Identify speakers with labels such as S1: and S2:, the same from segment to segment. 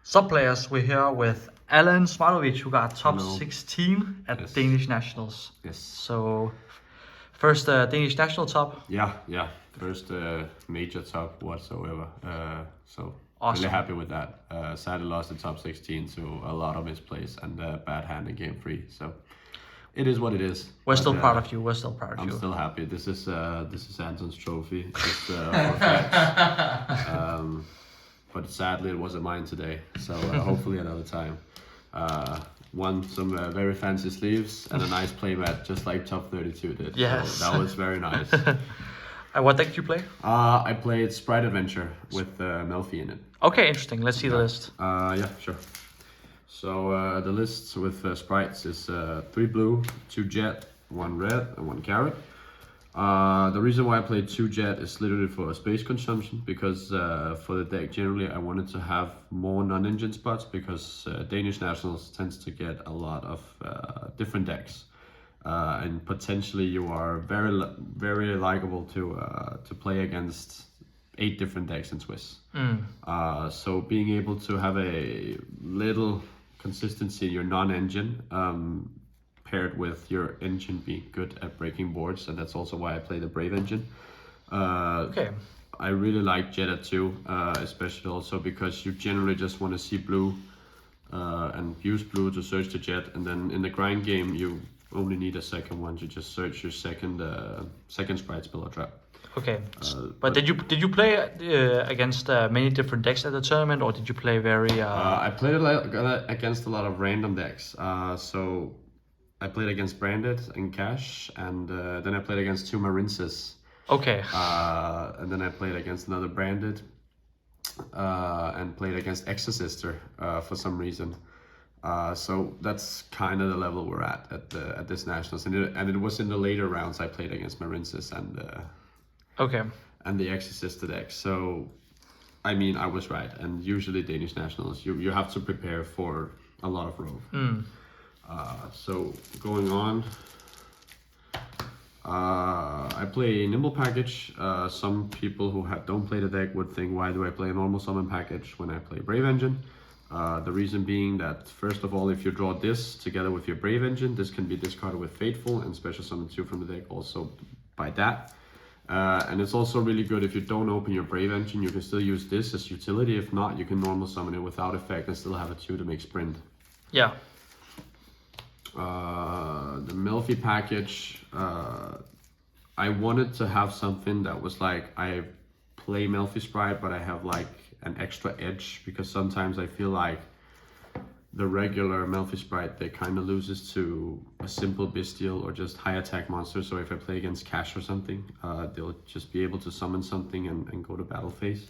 S1: Sub players, we're here with Alan Smajlovic, who got top
S2: Hello.
S1: 16 at
S2: Yes.
S1: Danish Nationals.
S2: Yes.
S1: So, first Danish national top.
S2: Yeah. First major top whatsoever. So
S1: Awesome.
S2: really happy with that. Sadly lost the top 16 to a lot of misplays and bad hand in game 3. So it is what it is.
S1: We're still proud of you. We're still proud of you.
S2: I'm still happy. This is Anton's trophy. Just, for facts. But sadly it wasn't mine today. So hopefully another time. Won some very fancy sleeves and a nice playmat, just like top 32 did.
S1: Yes.
S2: So that was very nice.
S1: What deck did you play?
S2: I played Sprite Adventure with Melfi in it.
S1: Okay, interesting. Let's see the list.
S2: Yeah, sure. So the list with Sprites is 3 blue, 2 jet, 1 red, and 1 carrot. The reason why I played 2 jet is literally for space consumption, because for the deck generally I wanted to have more non-engine spots, because Danish Nationals tends to get a lot of different decks. And potentially you are very likable to play against 8 different decks in Swiss. So being able to have a little consistency in your non-engine paired with your engine being good at breaking boards, and that's also why I play the Brave engine.
S1: Okay.
S2: I really like Jet at 2, especially also because you generally just want to see blue and use blue to search the jet, and then in the grind game you only need a second one to just search your second Sprite spell or trap.
S1: Okay. But did you play against many different decks at the tournament, or did you play very?
S2: I played against a lot of random decks. So I played against Branded and Cash, and then I played against 2 Marinces.
S1: Okay.
S2: And then I played against another Branded, and played against Exorcister for some reason. So that's kind of the level we're at this Nationals, and it was in the later rounds I played against Marinces and the Exorcister deck. So I mean, I was right, and usually Danish Nationals you have to prepare for a lot of rove. So going on, I play Nimble Package. Some people who don't play the deck would think, why do I play a normal summon package when I play Brave Engine? The reason being that, first of all, if you draw this together with your Brave Engine, this can be discarded with Fateful and special summon 2 from the deck also by that. And it's also really good if you don't open your Brave Engine, you can still use this as utility. If not, you can normal summon it without effect and still have a 2 to make sprint.
S1: Yeah.
S2: The Melfi package, I wanted to have something that was like, I play Melfi Sprite, but I have like an extra edge, because sometimes I feel like the regular Melfi Sprite, they kind of loses to a simple bestial or just high attack monster. So if I play against Cash or something, they'll just be able to summon something and go to battle phase.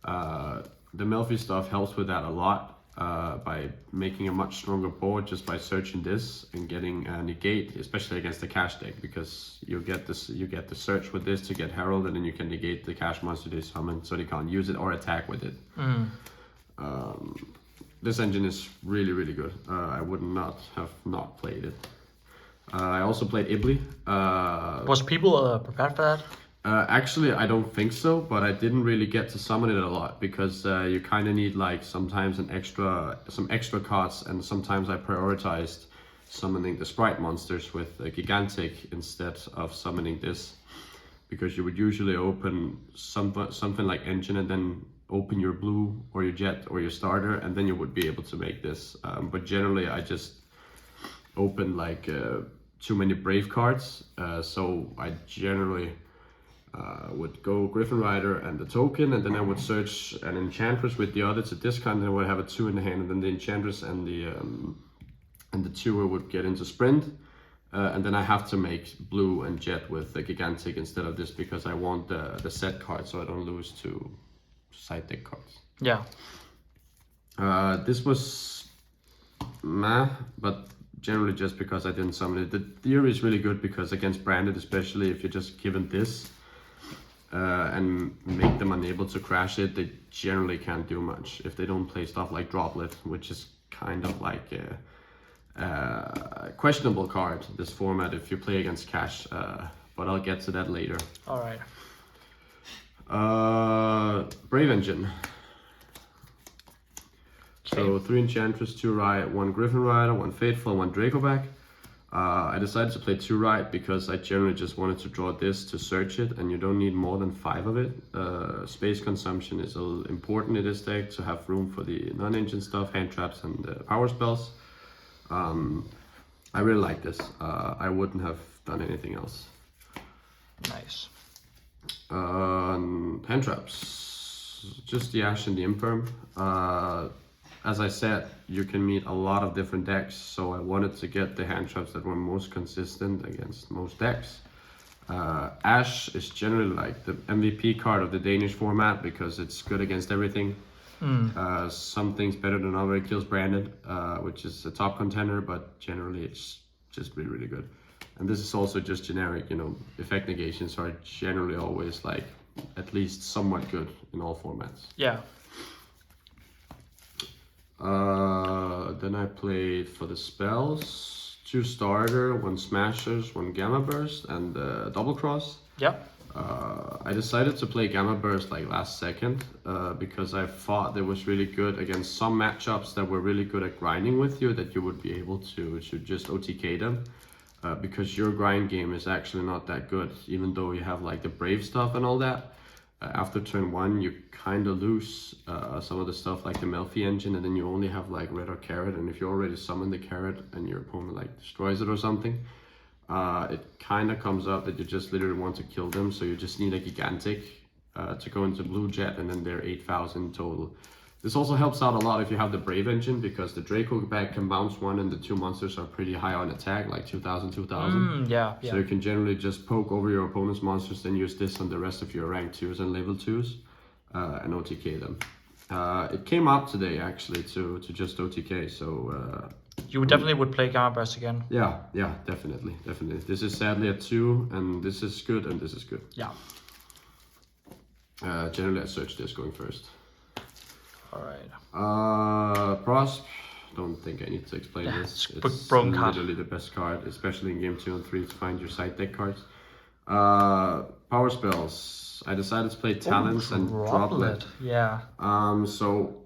S2: The Melfi stuff helps with that a lot. By making a much stronger board just by searching this and getting a negate, especially against the Cash deck, because you get the search with this to get Herald, and then you can negate the Cash monster they summon, so they can't use it or attack with it. This engine is really good. I would not have not played it. I also played Ibli.
S1: Was people prepared for that?
S2: Actually, I don't think so, but I didn't really get to summon it a lot, because you kind of need like sometimes some extra cards, and sometimes I prioritized summoning the Sprite monsters with a Gigantic instead of summoning this, because you would usually open something like Engine and then open your blue or your jet or your starter, and then you would be able to make this. But generally I just opened like too many Brave cards, so I generally would go Griffin Rider and the token, and then I would search an Enchantress with the other to discount, and I would have a 2 in the hand, and then the Enchantress and the 2 would get into sprint, and then I have to make blue and jet with the Gigantic instead of this, because I want the set card so I don't lose to side deck cards.
S1: Yeah.
S2: This was meh, but generally just because I didn't summon it. The theory is really good, because against Branded, especially if you're just given this and make them unable to crash it, they generally can't do much if they don't play stuff like Droplet, which is kind of like a questionable card, this format, if you play against Cash, but I'll get to that later.
S1: All right.
S2: Brave Engine. So 3 Enchantress, 2 Riot, 1 Griffin Rider, 1 Fateful, 1 Dracoback. I decided to play 2 Riot because I generally just wanted to draw this to search it, and you don't need more than 5 of it. Space consumption is important in this deck to have room for the non-engine stuff, hand traps, and power spells. I really like this. I wouldn't have done anything else.
S1: Nice.
S2: Hand traps, just the Ash and the Infirm. As I said, you can meet a lot of different decks, so I wanted to get the hand traps that were most consistent against most decks. Ash is generally like the MVP card of the Danish format because it's good against everything. Some things better than other. It kills Branded, which is a top contender, but generally it's just really, really good. And this is also just generic, you know, effect negations are generally always like at least somewhat good in all formats.
S1: Yeah.
S2: Then I played for the spells, 2 starter, 1 smashers, 1 gamma burst, and double cross.
S1: Yeah.
S2: I decided to play gamma burst like last second because I thought it was really good against some matchups that were really good at grinding with you, that you would be able to just OTK them. Because your grind game is actually not that good, even though you have like the brave stuff and all that. After turn 1, you kind of lose some of the stuff like the Melfi engine, and then you only have like red or carrot, and if you already summon the carrot and your opponent like destroys it or something, it kind of comes up that you just literally want to kill them, so you just need a gigantic to go into blue jet, and then they're 8,000 total. This also helps out a lot if you have the Brave engine, because the Dracoback can bounce 1 and the 2 monsters are pretty high on attack, like 2,000, 2,000.
S1: Yeah.
S2: So you can generally just poke over your opponent's monsters, then use this on the rest of your rank 2s and level 2s and OTK them. It came up today actually to just OTK, so...
S1: You definitely would play Gamma Burst again.
S2: Yeah, definitely. This is sadly a 2, and this is good, and this is good.
S1: Yeah.
S2: Generally I search this going first.
S1: Alright.
S2: Prosp, don't think I need to explain this. It's
S1: broken card.
S2: literally the best card, especially in game 2 and 3 to find your side deck cards. Power spells. I decided to play Talents and Droplet.
S1: Yeah.
S2: So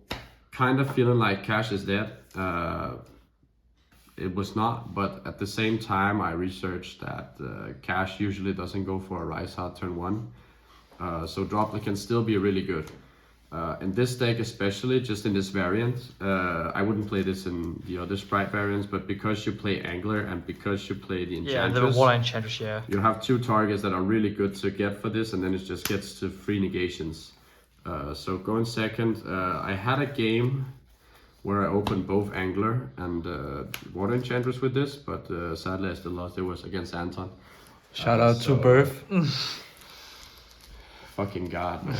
S2: kind of feeling like Cash is dead. It was not, but at the same time I researched that Cash usually doesn't go for a Rise Hard turn 1. So Droplet can still be really good. In this deck especially, just in this variant, I wouldn't play this in the other Sprite variants, but because you play Angler and because you play the Enchantress,
S1: the Water Enchantress, yeah.
S2: you have 2 targets that are really good to get for this, and then it just gets to 3 negations. So going second, I had a game where I opened both Angler and Water Enchantress with this, but sadly I still lost. It was against Anton.
S3: Shout out to Birth.
S2: Fucking god, man.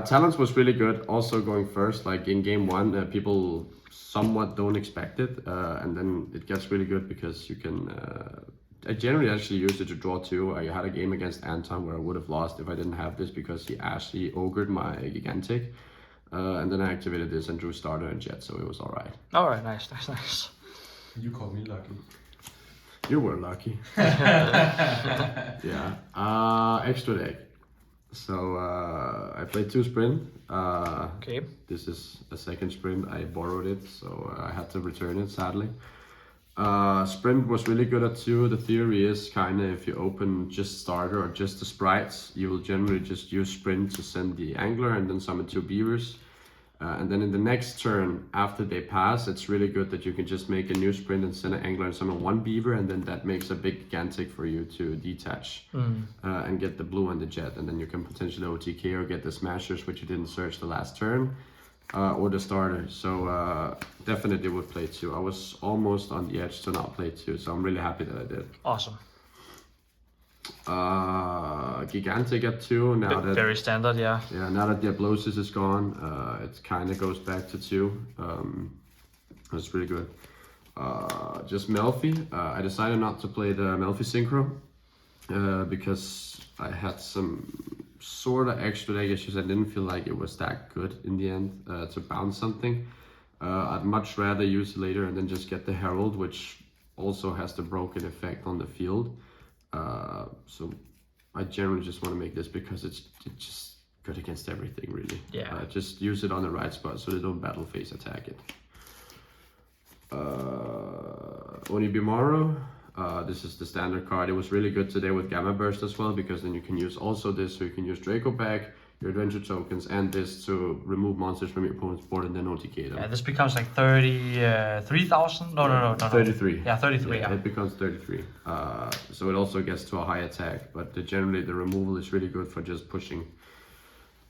S2: Talents was really good, also going first. Like in game 1, people somewhat don't expect it, and then it gets really good because you can... I generally actually used it to draw 2. I had a game against Anton where I would have lost if I didn't have this, because he actually ogred my Gigantic. And then I activated this and drew Starter and Jet, so it was alright.
S1: Alright, nice.
S3: You call me lucky.
S2: You were lucky. Yeah. Extra deck. So I played 2 Sprint.
S1: Okay.
S2: This is a second Sprint. I borrowed it, so I had to return it, sadly. Sprint was really good at 2. The theory is kind of if you open just Starter or just the Sprites, you will generally just use Sprint to send the Angler and then summon 2 Beavers. And then in the next turn, after they pass, it's really good that you can just make a new Sprint and send an Angler and summon 1 Beaver, and then that makes a big Gigantic for you to detach and get the blue and the Jet, and then you can potentially OTK or get the Smashers, which you didn't search the last turn, or the Starter. So definitely would play 2. I was almost on the edge to not play 2, so I'm really happy that I did.
S1: Awesome.
S2: Gigantic at 2 now that
S1: very standard, yeah.
S2: Yeah, now that the Diablosis is gone, it kind of goes back to 2. That's really good. Just Melfi. I decided not to play the Melfi Synchro because I had some sort of extra deck issues. I didn't feel like it was that good in the end to bounce something. I'd much rather use it later and then just get the Herald, which also has the broken effect on the field. So I generally just want to make this because it just good against everything, really.
S1: Yeah.
S2: Just use it on the right spot so they don't battle phase attack it. Onibimaru, this is the standard card. It was really good today with Gamma Burst as well, because then you can use also this, so you can use Draco back, your adventure tokens, and this to remove monsters from your opponent's board and then OTK them.
S1: Yeah, this becomes like 33,000? No.
S2: 33.
S1: Yeah, 33,
S2: Yeah, it becomes 33. So it also gets to a high attack, but generally the removal is really good for just pushing.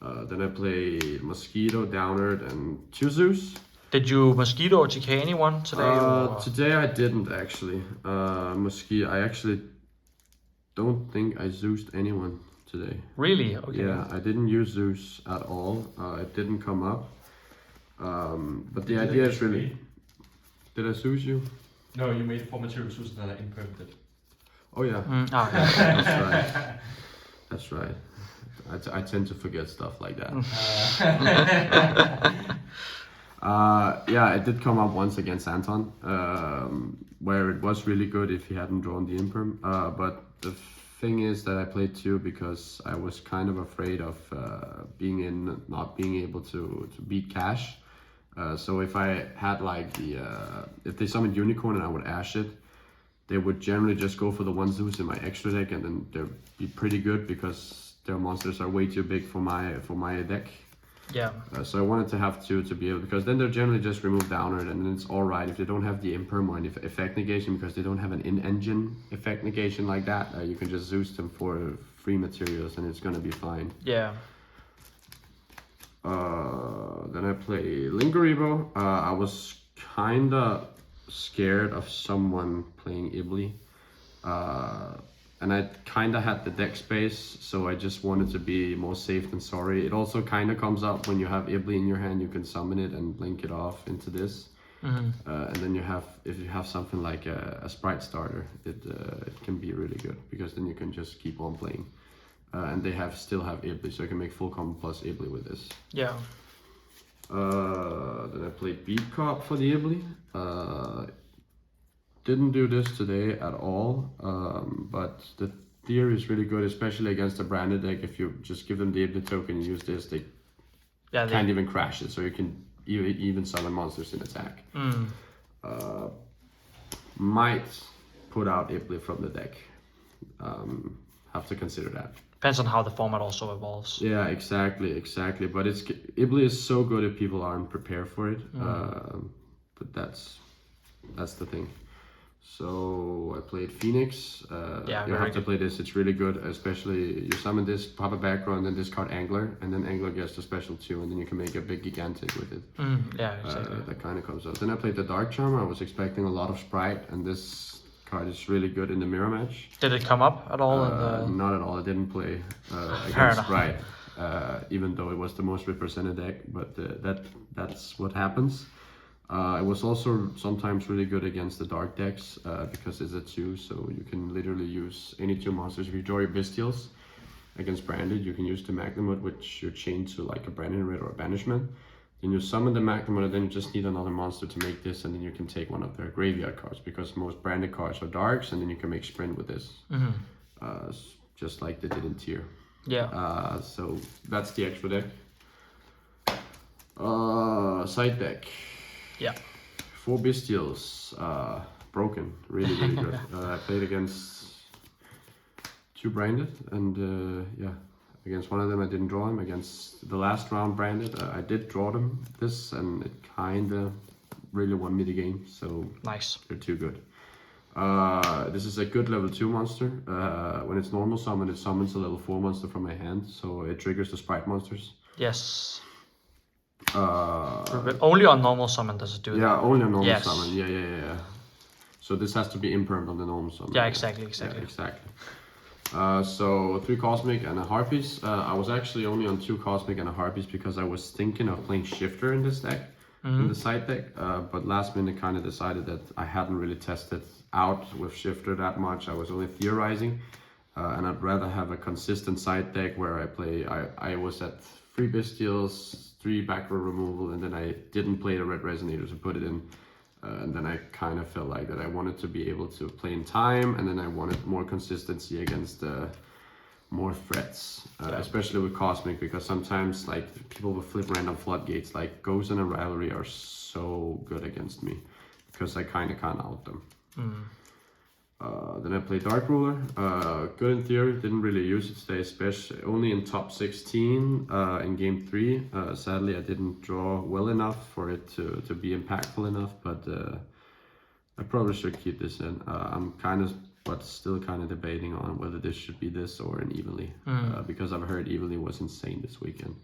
S2: Then I play Mosquito, Downerd, and Chuzus.
S1: Did you Mosquito OTK anyone today?
S2: Today I didn't actually. Mosquito, I actually don't think I Zeused anyone today.
S1: Really? Okay.
S2: Yeah, I didn't use Zeus at all. It didn't come up. But the idea is really... Did I Zeus you?
S3: No, you made 4 material Zeus that are impermanent.
S2: Oh yeah.
S1: Yeah.
S2: That's right. That's right. I tend to forget stuff like that. Yeah, it did come up once against Anton, where it was really good if he hadn't drawn the Imperm. But the thing is that I played 2 because I was kind of afraid of not being able to beat Cash. So if I had like if they summoned Unicorn and I would Ash it, they would generally just go for the 1 Zeus in my extra deck, and then they'd be pretty good because their monsters are way too big for my deck.
S1: Yeah.
S2: So I wanted to have 2 to be able, because then they're generally just remove Downerd, and then it's alright if they don't have the Imperm or an effect negation, because they don't have an in-engine effect negation like that. You can just Zeus them for free materials and it's gonna be fine.
S1: Yeah.
S2: Then I play Linkuribo. I was kinda scared of someone playing Ibli. And I kinda had the deck space, so I just wanted to be more safe than sorry. It also kinda comes up when you have Ibli in your hand, you can summon it and link it off into this. And then if you have something like a Sprite starter, it can be really good, because then you can just keep on playing. And they still have Ibli, so you can make full combo plus Ibli with this.
S1: Yeah.
S2: Then I played Beat Cop for the Ibli. Didn't do this today at all, but the theory is really good, especially against a branded deck. If you just give them the Ibli token and use this, they can't even crash it, so you can even summon monsters in attack. Might put out Ibli from the deck. Have to consider that.
S1: Depends on how the format also evolves.
S2: Yeah, exactly. But Ibli is so good if people aren't prepared for it. But that's the thing. So I played Phoenix. You have to play this, it's really good, especially you summon this, pop a background, and then discard Angler, and then Angler gets the special 2, and then you can make a big Gigantic with it.
S1: Yeah, exactly.
S2: That kind of comes out. Then I played the Dark Charmer. I was expecting a lot of Sprite, and this card is really good in the mirror match.
S1: Did it come up at all?
S2: Not at all. I didn't play against Sprite, even though it was the most represented deck, but that's what happens. It was also sometimes really good against the dark decks because it's a 2, so you can literally use any 2 monsters. If you draw your Bestials against Branded, you can use the Magnamut, which you're chained to like a Branded Red or a Banishment. Then you summon the Magnamut, and then you just need another monster to make this, and then you can take one of their graveyard cards, because most Branded cards are darks, and then you can make Sprint with this. Just like they did in Tier.
S1: Yeah.
S2: So that's the extra deck. Side deck.
S1: Yeah.
S2: 4 Bestials, broken, really good. I played against 2 branded, and against one of them I didn't draw him. Against the last round branded, I did draw them this, and it kinda really won me the game. So
S1: nice.
S2: They're too good. This is a good level 2 monster. When it's normal summon, it summons a level 4 monster from my hand, so it triggers the Sprite monsters.
S1: Yes. But only on normal summon does it do that?
S2: Yeah, only on normal summon. Yeah. So this has to be impermed on the normal summon.
S1: Yeah, exactly.
S2: Yeah, exactly. So 3 Cosmic and a Harpies. I was actually only on 2 Cosmic and a Harpies because I was thinking of playing Shifter in this deck, in the side deck. But last minute kind of decided that I hadn't really tested out with Shifter that much. I was only theorizing. And I'd rather have a consistent side deck where I was at 3 Bestials, 3 backward removal, and then I didn't play the Red Resonator to put it in. And then I kind of felt like that I wanted to be able to play in time, and then I wanted more consistency against more threats, especially with Cosmic, because sometimes like people will flip random floodgates. Like Ghost and a Rivalry are so good against me because I kind of can't out them. Then I played Dark Ruler. Good in theory, didn't really use it today, especially only in top 16 in game 3. Sadly, I didn't draw well enough for it to be impactful enough, but I probably should keep this in. I'm still kind of debating on whether this should be this or an Evenly, because I've heard Evenly was insane this weekend.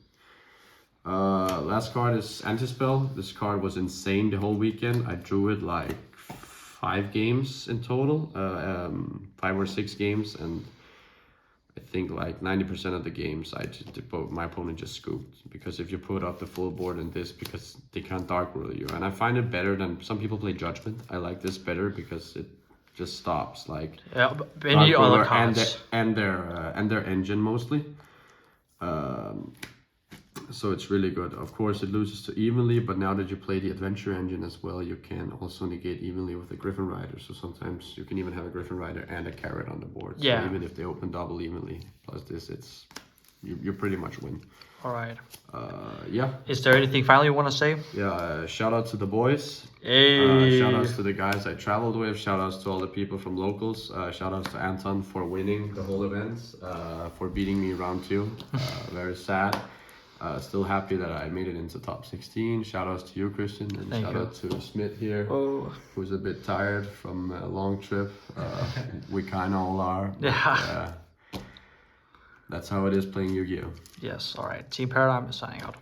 S2: Last card is Antispell. This card was insane the whole weekend. I drew it like 5 games in total, 5 or 6 games, and I think like 90% of the games my opponent just scooped, because if you put up the full board in this, because they can't Dark Rule you, and I find it better than some people play Judgment. I like this better because it just stops like
S1: any other cards
S2: and their engine mostly. So it's really good. Of course, it loses to Evenly, but now that you play the Adventure engine as well, you can also negate Evenly with a Griffin Rider. So sometimes you can even have a Griffin Rider and a Carrot on the board.
S1: Yeah.
S2: So even if they open double Evenly plus this, you pretty much win.
S1: All right.
S2: Yeah.
S1: Is there anything final you want to say?
S2: Yeah. Shout out to the boys.
S1: Hey.
S2: Shout outs to the guys I traveled with. Shout outs to all the people from locals. Shout outs to Anton for winning the whole event. For beating me round 2. Very sad. Still happy that I made it into top 16. Shout outs to you, Christian, and shout out to Smith here, who's a bit tired from a long trip. We kind of all are. But, that's how it is playing Yu-Gi-Oh!
S1: Yes, all right. Team Paradigm is signing out.